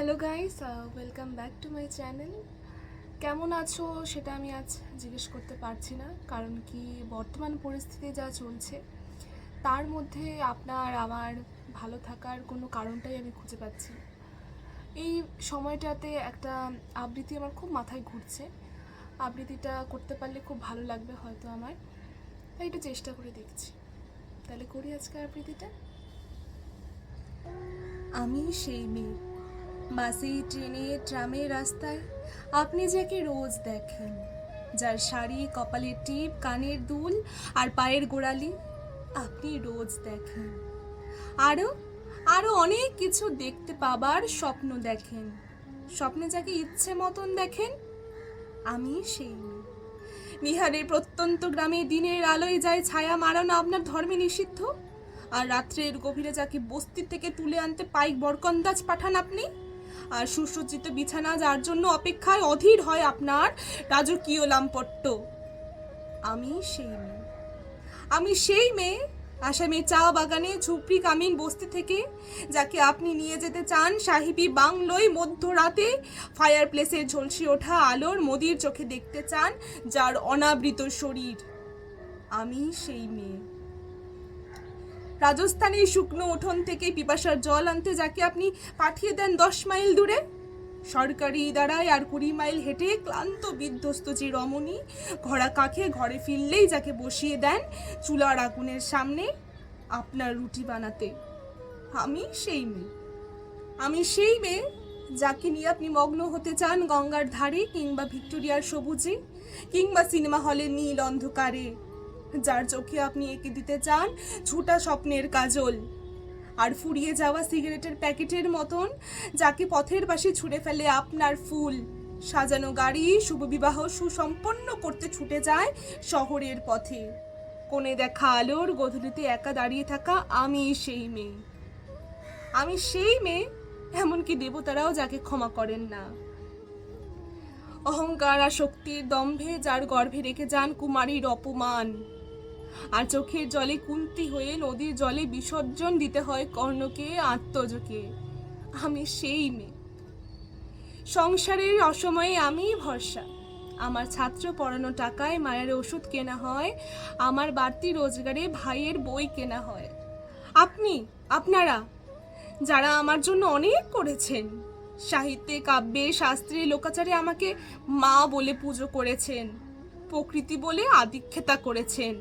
Hello guys, welcome back to my channel. কেমন আছো সেটা আমি আজ জিজ্ঞেস করতে পারছি না, কারণ কি বর্তমান পরিস্থিতি যা চলছে তার মধ্যে আপনার আমার ভালো থাকার কোনো কারণটাই আমি খুঁজে পাচ্ছি না। এই সময়টাতে একটা আবৃত্তি আমার খুব মাথায় ঘুরছে। আবৃত্তিটা করতে পারলে খুব ভালো লাগবে হয়তো আমার, তাই একটু চেষ্টা করে দেখছি। তাহলে করি আজকে আবৃত্তিটা। আমি সেই মেয়ে, বাসে, ট্রেনে, ট্রামে, রাস্তায় আপনি যাকে রোজ দেখেন, যার শাড়ি, কপালের টিপ, কানের দুল আর পায়ের গোড়ালি আপনি রোজ দেখেন। আরও আরও অনেক কিছু দেখতে পাবার স্বপ্ন দেখেন। স্বপ্নে যাকে ইচ্ছে মতন দেখেন, আমি সেই মেয়ে। বিহারের প্রত্যন্ত গ্রামে দিনের আলোয় যায় ছায়া মারানো আপনার ধর্মে নিষিদ্ধ, আর রাত্রের গভীরে যাকে বস্তি থেকে তুলে আনতে পাইক বরকন্দাজ পাঠান আপনি, আর সুসজ্জিত বিছানা যার জন্য অপেক্ষায় অধীর হয় আপনার রাজকীয় লাম্পট্য, আমি সেই মেয়ে। আমি সেই মেয়ে, আসামে চা বাগানে ঝুপড়ি কামিন বস্তি থেকে যাকে আপনি নিয়ে যেতে চান সাহিবি বাংলোয় মধ্যরাতে ফায়ার প্লেসের ঝলসে ওঠা আলোর মোদির চোখে দেখতে চান যার অনাবৃত শরীর, আমি সেই মেয়ে। রাজস্থানের শুকনো উঠোন থেকে পিপাসার জল আনতে যাকে আপনি পাঠিয়ে দেন 10 মাইল দূরে, সরকারি দাঁড়ায় আর 20 মাইল হেঁটে ক্লান্ত বিধ্বস্ত যে রমণী ঘোড়া কাঁখে ঘরে ফিরলেই যাকে বসিয়ে দেন চুলার আগুনের সামনে আপনার রুটি বানাতে, আমি সেই মেয়ে। আমি সেই মেয়ে যাকে নিয়ে আপনি মগ্ন হতে চান গঙ্গার ধারে, কিংবা ভিক্টোরিয়ার সবুজে, কিংবা সিনেমা হলের নীল অন্ধকারে, যার চোখে আপনি এঁকে দিতে চান ঝুটা স্বপ্নের কাজল, আর ফুরিয়ে যাওয়া সিগারেটের প্যাকেটের মতন যাকে পথের পাশে ছুঁড়ে ফেলে আপনার ফুল সাজানো গাড়ি শুভ বিবাহ সুসম্পন্ন করতে ছুটে যায় শহরের পথে। কোণে দেখা আলোর গধূলিতে একা দাঁড়িয়ে থাকা আমি সেই মেয়ে। আমি সেই মেয়ে, এমনকি দেবতারাও যাকে ক্ষমা করেন না। অহংকার আর শক্তির দম্ভে যার গর্ভে রেখে যান কুমারীর অপমান, আর চোখের জলে কুন্তি হয়ে নদীর জলে বিসর্জন দিতে হয় কর্ণকে, আত্মজকে, আমি সেই মেয়ে। সংসারের অসময়ে আমি ভরসা, আমার ছাত্র পড়ানো টাকায় মায়ের ওষুধ কেনা হয়, আমার বাড়তি রোজগারে ভাইয়ের বই কেনা হয়। আপনারা যারা আমার জন্য অনেক করেছেন, সাহিত্যে, কাব্যে, শাস্ত্রে, লোকাচারে আমাকে মা বলে পুজো করেছেন, প্রকৃতি বলে আদিক্ষেতা করেছেন,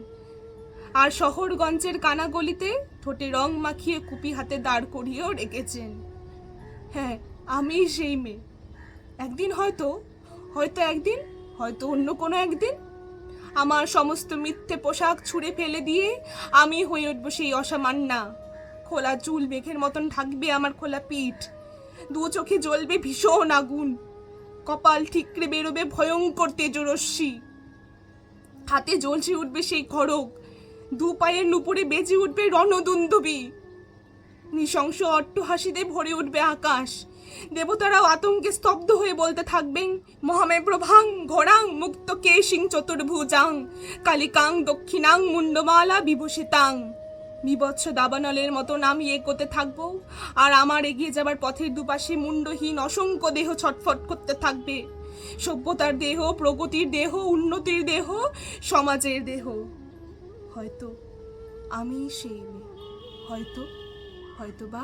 আর শহরগঞ্জের কানাগলিতে ঠোঁটে রং মাখিয়ে কুপি হাতে দাঁড় করিয়েও রেখেছেন। হ্যাঁ, আমি সেই মেয়ে। একদিন হয়তো একদিন, হয়তো অন্য কোনো একদিন আমার সমস্ত মিথ্যে পোশাক ছুঁড়ে ফেলে দিয়ে আমি হয়ে উঠবো সেই অসামান্যা। খোলা চুল মেঘের মতন ঢাকবে আমার খোলা পিঠ, দু চোখে জ্বলবে ভীষণ আগুন, কপাল ঠিকরে বেরোবে ভয়ঙ্কর তেজরশ্মি, হাতে জ্বলছে উঠবে সেই খড়গ, দু পায়ের নুপুরে বেজে উঠবে রণদুন্দুবি, নৃশংস অট্টহাসিতে ভরে উঠবে আকাশ, দেবতারাও আতঙ্কে স্তব্ধ হয়ে বলতে থাকবেন মহামে প্রভাং ঘোড়াং মুক্ত কেশিং চতুর্ভুজাং কালিকাং দক্ষিণাং মুন্ডমালা বিভূষিতাং। বিভৎস দাবানলের মতন আমি এগোতে থাকবো, আর আমার এগিয়ে যাবার পথের দুপাশে মুন্ডহীন অসংখ্য দেহ ছটফট করতে থাকবে। সভ্যতার দেহ, প্রগতির দেহ, উন্নতির দেহ, সমাজের দেহ। হয়তো আমি সেই মেয়ে, হয়তো বা।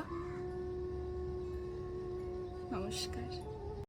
নমস্কার।